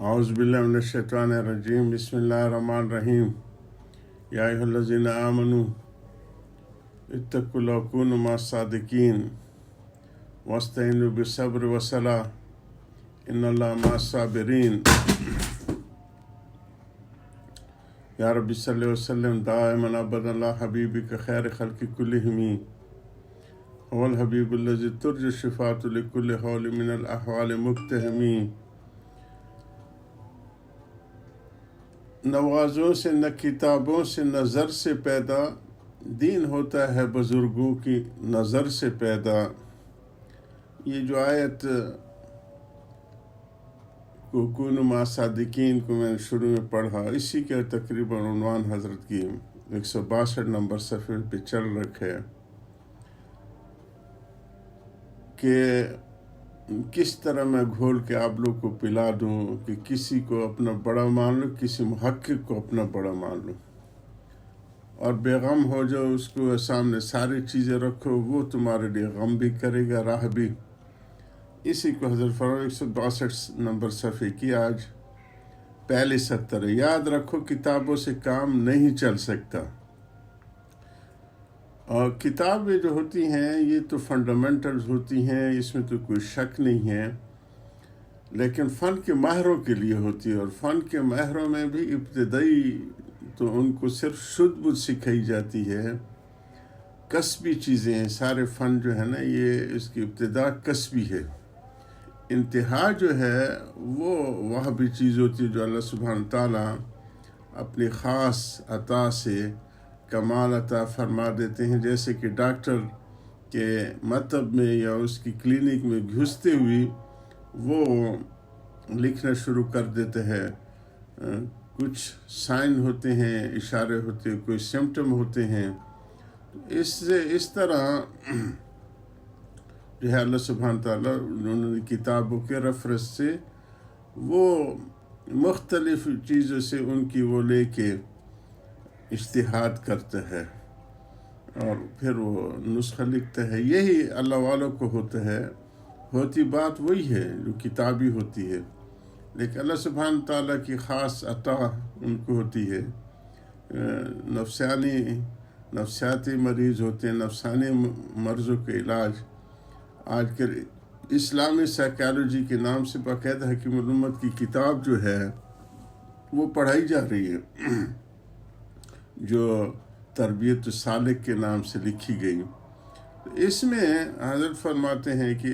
اعوذ باللہ من الشیطان الرجیم بسم اللہ الرحمن الرحیم یا ایھا الذین آمنوا اتقوا اللہ وکونوا مع الصادقین واستعینوا بالصبر والصلاۃ ان اللہ مع الصابرین یا رب صلی وسلم دائما ابدا اللہ حبیبک خیر خلق کلہم هو الحبیب الذی ترجى الشفاعۃ لکل حول من الاحوال مقتحم۔ نوازوں سے نہ کتابوں سے نظر سے پیدا، دین ہوتا ہے بزرگوں کی نظر سے پیدا۔ یہ جو آیت کونوا مع صادقین کو میں نے شروع میں پڑھا، اسی کے تقریباً عنوان حضرت کی 162 نمبر صفحے پہ چل رکھے کہ کس طرح میں گھول کے آپ لوگ کو پلا دوں کہ کسی کو اپنا بڑا مان لو، کسی محقق کو اپنا بڑا مان لو اور بے غم ہو جاؤ، اس کو سامنے ساری چیزیں رکھو، وہ تمہارے لیے غم بھی کرے گا، راہ بھی۔ اسی کو حضرت فرمایا 162 نمبر صفحے کی آج پہلی سطر ہے۔ یاد رکھو کتابوں سے کام نہیں چل سکتا، اور کتابیں جو ہوتی ہیں یہ تو فنڈامنٹلز ہوتی ہیں، اس میں تو کوئی شک نہیں ہے، لیکن فن کے ماہروں کے لیے ہوتی ہے، اور فن کے ماہروں میں بھی ابتدائی تو ان کو صرف شدھ بدھ سکھائی جاتی ہے، کسبی چیزیں ہیں۔ سارے فن جو ہے نا یہ اس کی ابتدا کسبی ہے، انتہا جو ہے وہ بھی چیز ہوتی ہے جو اللہ سبحانہ تعالیٰ اپنی خاص عطا سے کمال عطا فرما دیتے ہیں، جیسے کہ ڈاکٹر کے مطب میں یا اس کی کلینک میں گھستے ہوئی وہ لکھنا شروع کر دیتے ہیں، کچھ سائن ہوتے ہیں، اشارے ہوتے ہیں، کوئی سمپٹم ہوتے ہیں۔ اس طرح جو ہے اللہ سبحانہ تعالیٰ انہوں نے کتابوں کے ریفرنس سے وہ مختلف چیزوں سے ان کی وہ لے کے اجتہاد کرتا ہے اور پھر وہ نسخہ لکھتا ہے۔ یہی اللہ والوں کو ہوتا ہے، ہوتی بات وہی ہے جو کتابی ہوتی ہے، لیکن اللہ سبحانہ تعالیٰ کی خاص عطا ان کو ہوتی ہے۔ نفسیاتی مریض ہوتے ہیں، نفسانی مرضوں کے علاج آج کل اسلامی سائیکالوجی کے نام سے باقاعدہ حکیم الامت کی کتاب جو ہے وہ پڑھائی جا رہی ہے، جو تربیت السالک کے نام سے لکھی گئی۔ اس میں حضرت فرماتے ہیں کہ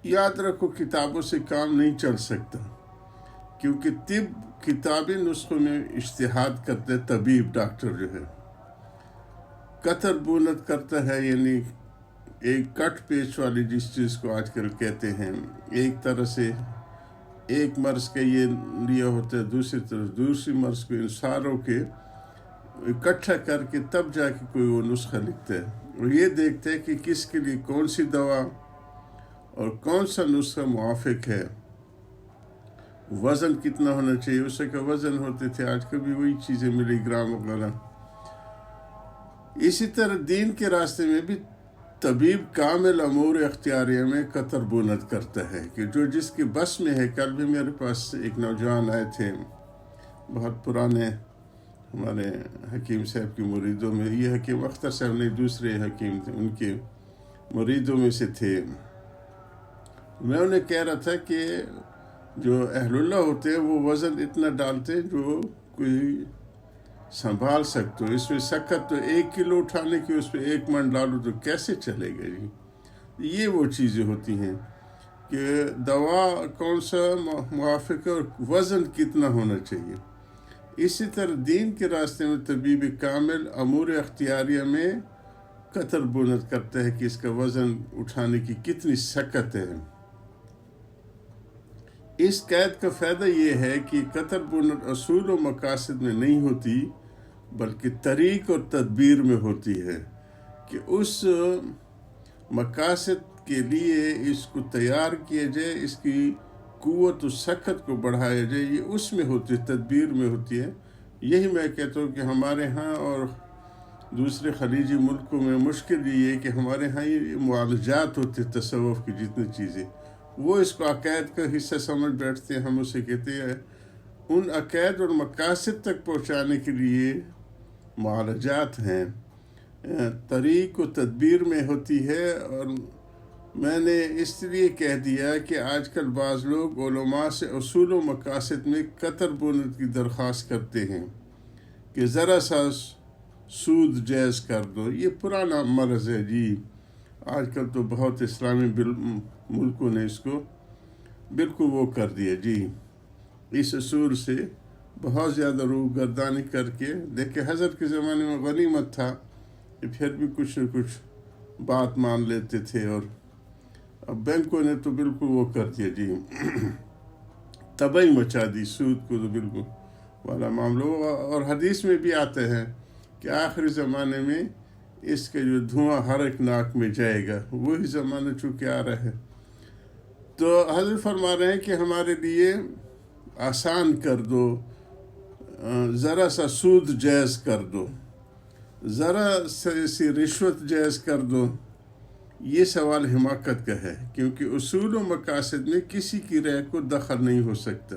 یاد رکھو کتابوں سے کام نہیں چل سکتا، کیونکہ طب کتابی نسخوں میں اجتہاد کرتے، طبیب ڈاکٹر جو ہے قطر بونت کرتا ہے، یعنی ایک کٹ پیچ والی جس چیز کو آج کل کہتے ہیں، ایک طرح سے ایک مرض کا یہ لیا ہوتا ہے، دوسری طرف دوسری مرض کو، ان ساروں کے اکٹھا کر کے تب جا کے کوئی وہ نسخہ لکھتا ہے، اور یہ دیکھتا ہے کہ کس کے لیے کون سی دوا اور کون سا نسخہ موافق ہے، وزن کتنا ہونا چاہیے، اس کا وزن ہوتے تھے، آج کل بھی وہی چیزیں ملی گرام وغیرہ۔ اسی طرح دین کے راستے میں بھی طبیب کامل امور اختیاریہ میں قطر بونت کرتا ہے کہ جو جس کے بس میں ہے۔ کل بھی میرے پاس ایک نوجوان آئے تھے، بہت پرانے ہمارے حکیم صاحب کی مریدوں میں، یہ حکیم اختر صاحب نہیں، دوسرے حکیم تھے، ان کے مریدوں میں سے تھے۔ میں انہیں کہہ رہا تھا کہ جو اہل اللہ ہوتے ہیں وہ وزن اتنا ڈالتے ہیں جو کوئی سنبھال سکتے ہو، اس میں سکت تو 1 کلو اٹھانے کی، اس پہ 1 من ڈالو تو کیسے چلے گا جی؟ یہ وہ چیزیں ہوتی ہیں کہ دوا کون سا موافق ہے اور وزن کتنا ہونا چاہیے۔ اسی طرح دین کے راستے میں طبیب کامل امور اختیاریہ میں قطر بونت کرتا ہے کہ اس کا وزن اٹھانے کی کتنی سکت ہے۔ اس قید کا فائدہ یہ ہے کہ قطر بونت اصول و مقاصد میں نہیں ہوتی، بلکہ طریق اور تدبیر میں ہوتی ہے کہ اس مقاصد کے لیے اس کو تیار کیا جائے، اس کی قوت و سخت کو بڑھایا جائے، یہ اس میں ہوتی ہے، تدبیر میں ہوتی ہے۔ یہی میں کہتا ہوں کہ ہمارے ہاں اور دوسرے خلیجی ملکوں میں مشکل یہ ہے کہ ہمارے ہاں یہ معالجات ہوتے تصوف کی جتنی چیزیں، وہ اس کو عقائد کا حصہ سمجھ بیٹھتے ہیں. ہم اسے کہتے ہیں ان عقائد اور مقاصد تک پہنچانے کے لیے معالجات ہیں، طریق و تدبیر میں ہوتی ہے. اور میں نے اس لیے کہہ دیا کہ آج کل بعض لوگ علماء سے اصول و مقاصد میں قطر بونت کی درخواست کرتے ہیں کہ ذرا سا سود جائز کر دو. یہ پرانا مرض ہے جی. آج کل تو بہت اسلامی ملکوں نے اس کو بالکل وہ کر دیا جی. اس اصول سے بہت زیادہ روح گردانی کر کے دیکھیں حضرت کے زمانے میں غنیمت تھا کہ پھر بھی کچھ نہ کچھ بات مان لیتے تھے. اور اب بینکوں نے تو بالکل وہ کر دیا جی، تباہی مچا دی سود کو تو بالکل والا معاملہ. اور حدیث میں بھی آتے ہیں کہ آخری زمانے میں اس کے جو دھواں ہر ایک ناک میں جائے گا. وہی زمانہ چونکہ آ رہا ہے. تو حضرت فرما رہے ہیں کہ ہمارے لیے آسان کر دو، ذرا سا سود جائز کر دو، ذرا سی رشوت جائز کر دو. یہ سوال حماقت کا ہے، کیونکہ اصول و مقاصد میں کسی کی رائے کو دخل نہیں ہو سکتا.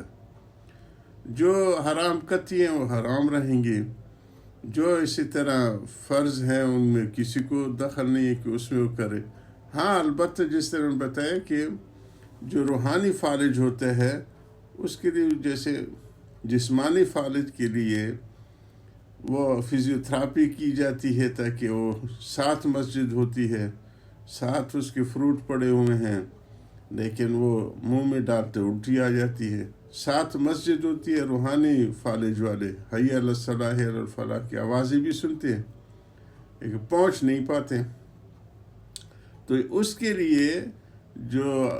جو حرام قطعی ہیں وہ حرام رہیں گے، جو اسی طرح فرض ہیں ان میں کسی کو دخل نہیں ہے کہ اس میں وہ کرے. ہاں البتہ جس طرح نے بتایا کہ جو روحانی فالج ہوتا ہے اس کے لیے، جیسے جسمانی فالج کے لیے وہ فزیوتھراپی کی جاتی ہے، تاکہ وہ 7 مسجد ہوتی ہے، 7 اس کے فروٹ پڑے ہوئے ہیں لیکن وہ منہ میں ڈالتے الٹی آ جاتی ہے. 7 مسجد ہوتی ہے. روحانی فالج والے حی علی الصلاح حی علی الفلاح کی آوازیں بھی سنتے ہیں لیکن پہنچ نہیں پاتے. تو اس کے لیے جو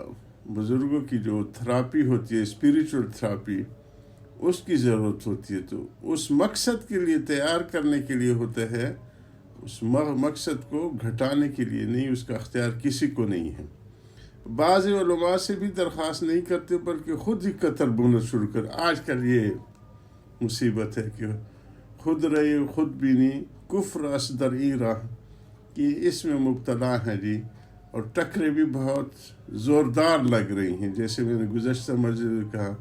بزرگوں کی جو تھراپی ہوتی ہے، اسپریچول تھراپی، اس کی ضرورت ہوتی ہے. تو اس مقصد کے لیے تیار کرنے کے لیے ہوتا ہے، اس مقصد کو گھٹانے کے لیے نہیں. اس کا اختیار کسی کو نہیں ہے. بعض علماء سے بھی درخواست نہیں کرتے بلکہ خود ہی قطر بونا شروع کر. آج کل یہ مصیبت ہے کہ خود رہے خود بھی نہیں، کفر اصدر ای راہ کہ اس میں مبتلا ہیں جی. اور ٹکریں بھی بہت زوردار لگ رہی ہیں. جیسے میں نے گزشتہ مرحلے میں کہا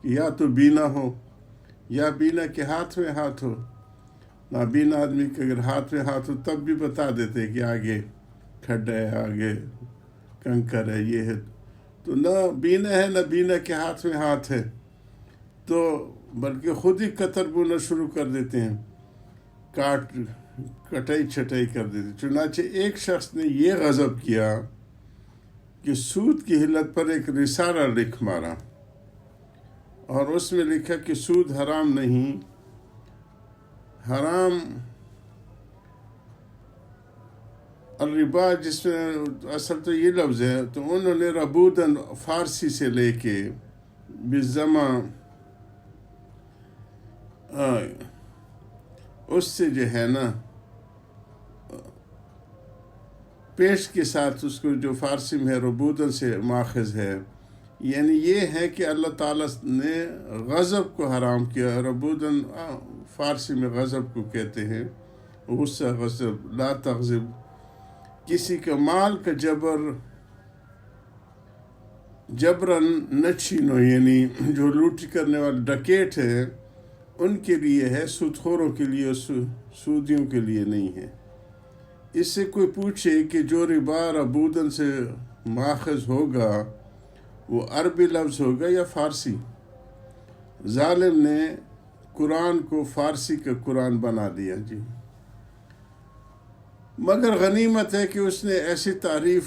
کہ یا تو بینا ہو یا بینا کے ہاتھ میں ہاتھ ہو. نابینا آدمی کے اگر ہاتھ میں ہاتھ ہو تب بھی بتا دیتے کہ آگے کھڈا ہے، آگے کنکر ہے، یہ ہے. تو نہ بینا ہے نہ بینا کے ہاتھ میں ہاتھ ہے، تو بلکہ خود ہی قطر بونا شروع کر دیتے ہیں، کٹائی چھٹائی کر دیتے. چنانچہ ایک شخص نے یہ غضب کیا کہ سود کی حلت پر ایک رسالہ لکھ مارا اور اس میں لکھا کہ سود حرام نہیں، حرام الربا، جس میں اصل تو یہ لفظ ہے. تو انہوں نے ربودن فارسی سے لے کے بالزمہ اس سے جو ہے نا پیش کے ساتھ اس کو جو فارسی میں ربودن سے ماخذ ہے، یعنی یہ ہے کہ اللہ تعالیٰ نے غضب کو حرام کیا. ربودن فارسی میں غضب کو کہتے ہیں، غصہ، غضب. لا تغضب، کسی کا مال کا جبرن نہ چھینو، یعنی جو لوٹی کرنے والے ڈکیٹ ہیں ان کے لیے ہے، سود خوروں کے لیے، سودیوں کے لیے نہیں ہے. اس سے کوئی پوچھے کہ جو ربا ربودن سے ماخذ ہوگا وہ عربی لفظ ہوگا یا فارسی؟ ظالم نے قرآن کو فارسی کا قرآن بنا دیا جی. مگر غنیمت ہے کہ اس نے ایسی تعریف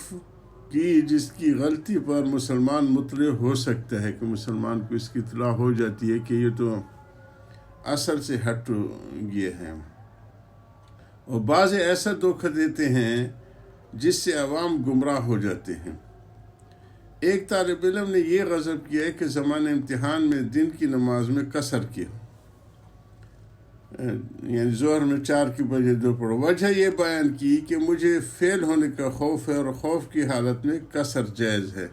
کی جس کی غلطی پر مسلمان مطلع ہو سکتا ہے، کہ مسلمان کو اس کی اطلاع ہو جاتی ہے کہ یہ تو اصل سے ہٹ گئے ہیں. اور بعض ایسا دھوکہ دیتے ہیں جس سے عوام گمراہ ہو جاتے ہیں. ایک طالب علم نے یہ غضب کیا ہے کہ زمانہ امتحان میں دن کی نماز میں قصر کیا، یعنی ظہر میں 4 کی بجے 2 پڑھو. وجہ یہ بیان کی کہ مجھے فیل ہونے کا خوف ہے اور خوف کی حالت میں قصر جائز ہے.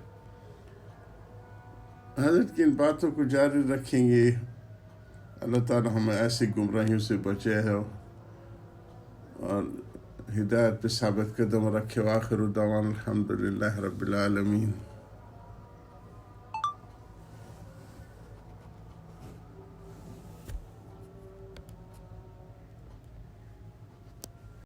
حضرت کی ان باتوں کو جاری رکھیں گے. اللہ تعالی ہمیں ایسی گمراہیوں سے بچے ہے اور ہدایت پہ ثابت قدم رکھے. وآخر دعوانا الحمدللہ رب العالمین.